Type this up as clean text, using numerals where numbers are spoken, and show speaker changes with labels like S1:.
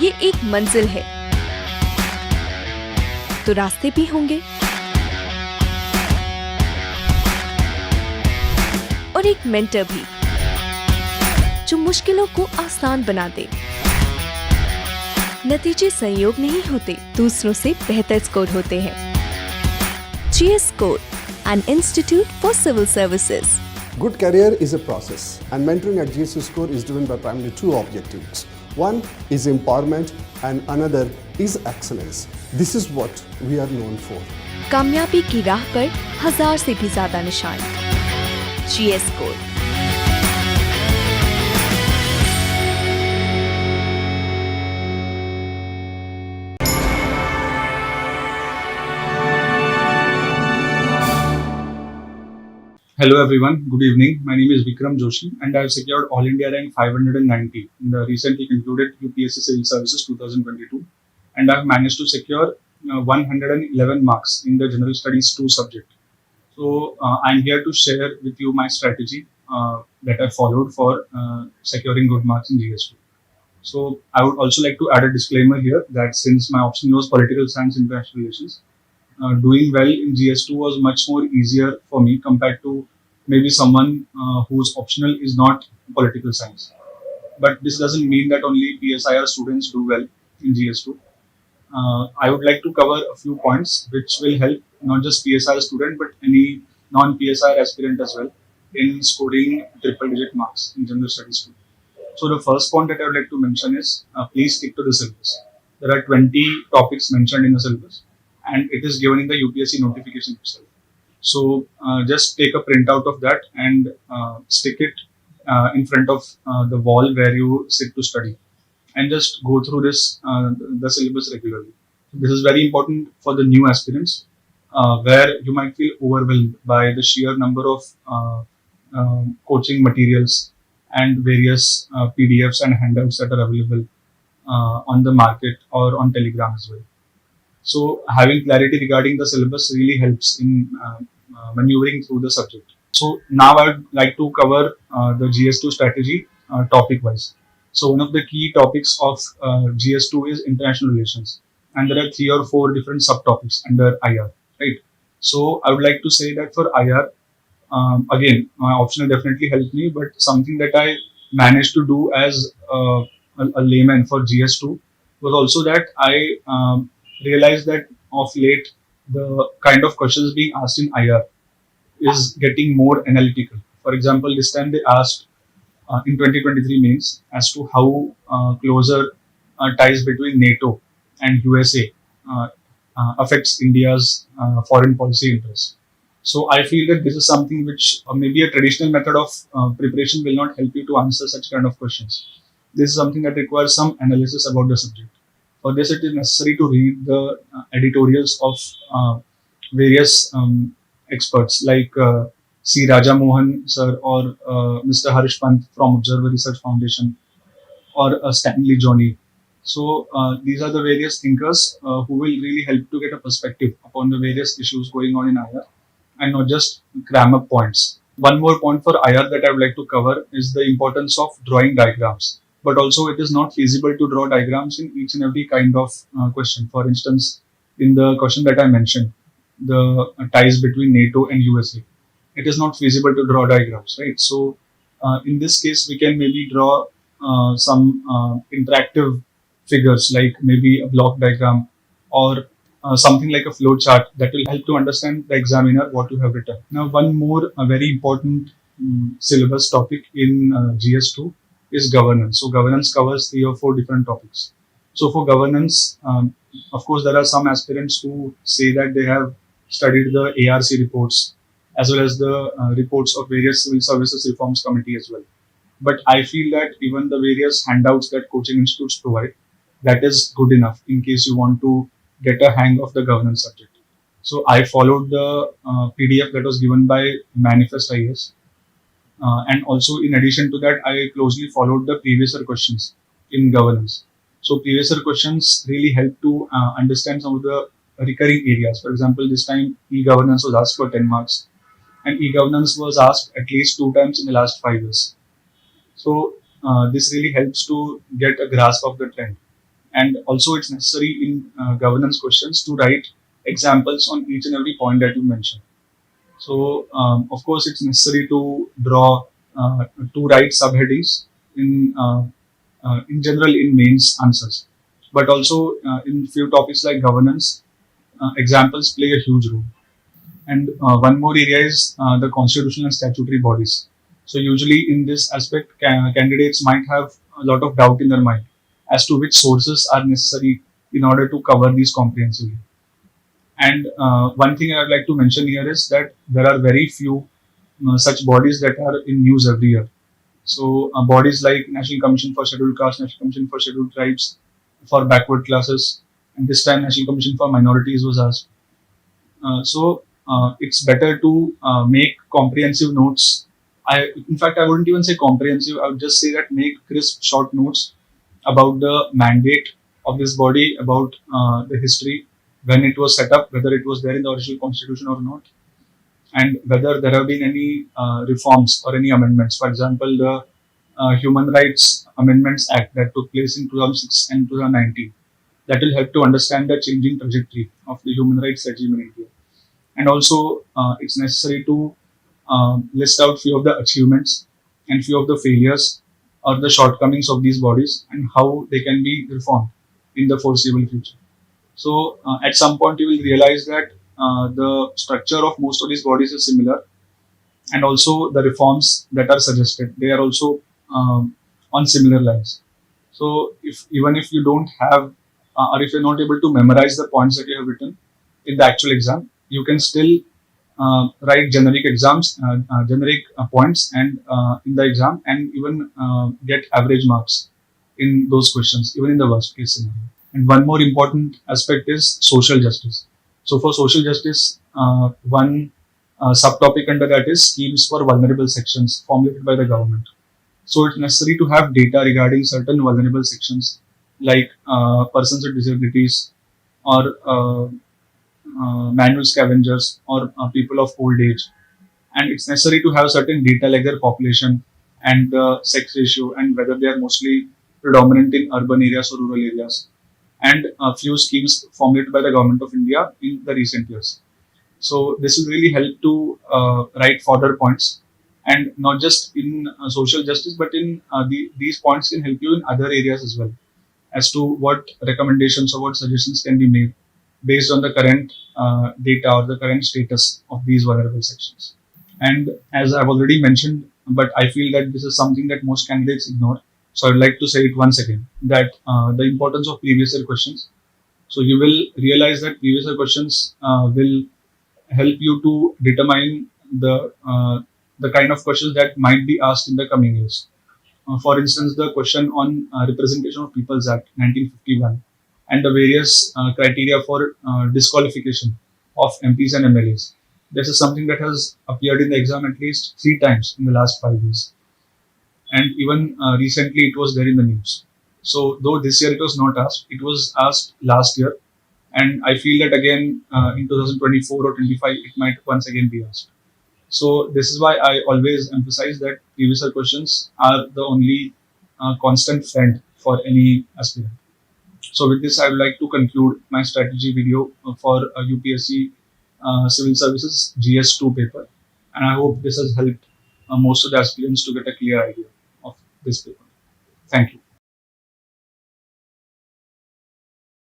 S1: ये एक मंजिल है तो रास्ते भी होंगे और एक मेंटर भी जो मुश्किलों को आसान बना दे। नतीजे संयोग नहीं होते, दूसरों से बेहतर स्कोर होते हैं। GS Score, an institute for civil services.
S2: Good career is a process, and mentoring at GSE Score is driven by primarily two objectives. One is empowerment and another is excellence. This is what we are known for.
S1: कामयाबी की राह पर 1000 से भी ज्यादा निशान। GS Score।
S3: Hello everyone, good evening. My name is Vikram Joshi and I have secured All India rank 590 in the recently concluded UPSC Civil Services 2022 and I have managed to secure 111 marks in the General Studies 2 subject. So I am here to share with you my strategy that I followed for securing good marks in GS2. So I would also like to add a disclaimer here that since my option was Political Science International Relations, doing well in GS2 was much more easier for me compared to maybe someone whose optional is not political science. But this doesn't mean that only PSIR students do well in GS2. I would like to cover a few points which will help not just PSIR student but any non-PSIR aspirant as well in scoring triple digit marks in General Studies 2. So the first point that I would like to mention is please stick to the syllabus. There are 20 topics mentioned in the syllabus and it is given in the UPSC notification itself. So just take a printout of that and stick it in front of the wall where you sit to study and just go through this the syllabus regularly. This is very important for the new aspirants where you might feel overwhelmed by the sheer number of coaching materials and various PDFs and handouts that are available on the market or on Telegram as well. So having clarity regarding the syllabus really helps in maneuvering through the subject. So now I would like to cover the GS2 strategy topic wise. So one of the key topics of GS2 is international relations, and there are 3 or 4 different subtopics under IR, right? So I would like to say that for IR, again, my optional definitely helped me, but something that I managed to do as a layman for GS2 was also that I realized that of late the kind of questions being asked in IR is getting more analytical. For example, this time they asked in 2023 mains as to how closer ties between NATO and USA affects India's foreign policy interests. So I feel that this is something which maybe a traditional method of preparation will not help you to answer such kind of questions. This is something that requires some analysis about the subject. For this, it is necessary to read the editorials of various experts like C. Raja Mohan sir or Mr. Harish Pant from Observer Research Foundation or Stanley Johnny. So these are the various thinkers who will really help to get a perspective upon the various issues going on in IR and not just cram up points. One more point for IR that I would like to cover is the importance of drawing diagrams. But also it is not feasible to draw diagrams in each and every kind of question. For instance, in the question that I mentioned, the ties between NATO and USA, it is not feasible to draw diagrams, right? So in this case, we can maybe draw some interactive figures like maybe a block diagram or something like a flow chart that will help to understand the examiner what you have written. Now, one more very important syllabus topic in GS2 is governance. So governance covers 3 or 4 different topics. So for governance, of course, there are some aspirants who say that they have studied the ARC reports as well as the reports of various civil services reforms committee as well. But I feel that even the various handouts that coaching institutes provide, that is good enough in case you want to get a hang of the governance subject. So I followed the PDF that was given by Manifest IAS. And also in addition to that, I closely followed the previous year questions in governance. So previous year questions really help to understand some of the recurring areas. For example, this time e-governance was asked for 10 marks and e-governance was asked at least 2 times in the last 5 years. So this really helps to get a grasp of the trend. And also it's necessary in governance questions to write examples on each and every point that you mentioned. So of course it's necessary to draw to write subheadings in general in mains answers, but also in few topics like governance, examples play a huge role. And one more area is the constitutional and statutory bodies. So usually in this aspect, candidates might have a lot of doubt in their mind as to which sources are necessary in order to cover these comprehensively. And one thing I would like to mention here is that there are very few such bodies that are in news every year. So bodies like National Commission for Scheduled Castes, National Commission for Scheduled Tribes, for backward classes, and this time National Commission for Minorities was asked. So it's better to make comprehensive notes. In fact, I wouldn't even say comprehensive. I would just say that make crisp, short notes about the mandate of this body, about the history, when it was set up, whether it was there in the original constitution or not, and whether there have been any reforms or any amendments. For example, the Human Rights Amendments Act that took place in 2006 and 2019. That will help to understand the changing trajectory of the human rights regime in India. And also, it's necessary to list out few of the achievements and few of the failures or the shortcomings of these bodies and how they can be reformed in the foreseeable future. So, at some point, you will realize that the structure of most of these bodies is similar, and also the reforms that are suggested, they are also on similar lines. So, if even if you don't have, or if you're not able to memorize the points that you have written in the actual exam, you can still write generic points and in the exam, and even get average marks in those questions, even in the worst case scenario. And one more important aspect is social justice. So for social justice, one subtopic under that is schemes for vulnerable sections formulated by the government. So it's necessary to have data regarding certain vulnerable sections like persons with disabilities or manual scavengers or people of old age. And it's necessary to have certain data like their population and the sex ratio and whether they are mostly predominant in urban areas or rural areas, and a few schemes formulated by the government of India in the recent years. So this will really help to write further points, and not just in social justice, but in these points can help you in other areas as well, as to what recommendations or what suggestions can be made based on the current data or the current status of these vulnerable sections. And as I've already mentioned, but I feel that this is something that most candidates ignore. So I'd like to say it once again that the importance of previous year questions. So you will realize that previous year questions will help you to determine the kind of questions that might be asked in the coming years. For instance, the question on Representation of People's Act 1951 and the various criteria for disqualification of MPs and MLAs. This is something that has appeared in the exam at least 3 times in the last 5 years. And even recently it was there in the news. So, though this year it was not asked, it was asked last year. And I feel that again in 2024 or 25, it might once again be asked. So this is why I always emphasize that previous year questions are the only constant friend for any aspirant. So with this, I would like to conclude my strategy video for UPSC Civil Services GS2 paper, and I hope this has helped most of the aspirants to get a clear idea of this paper. Thank you.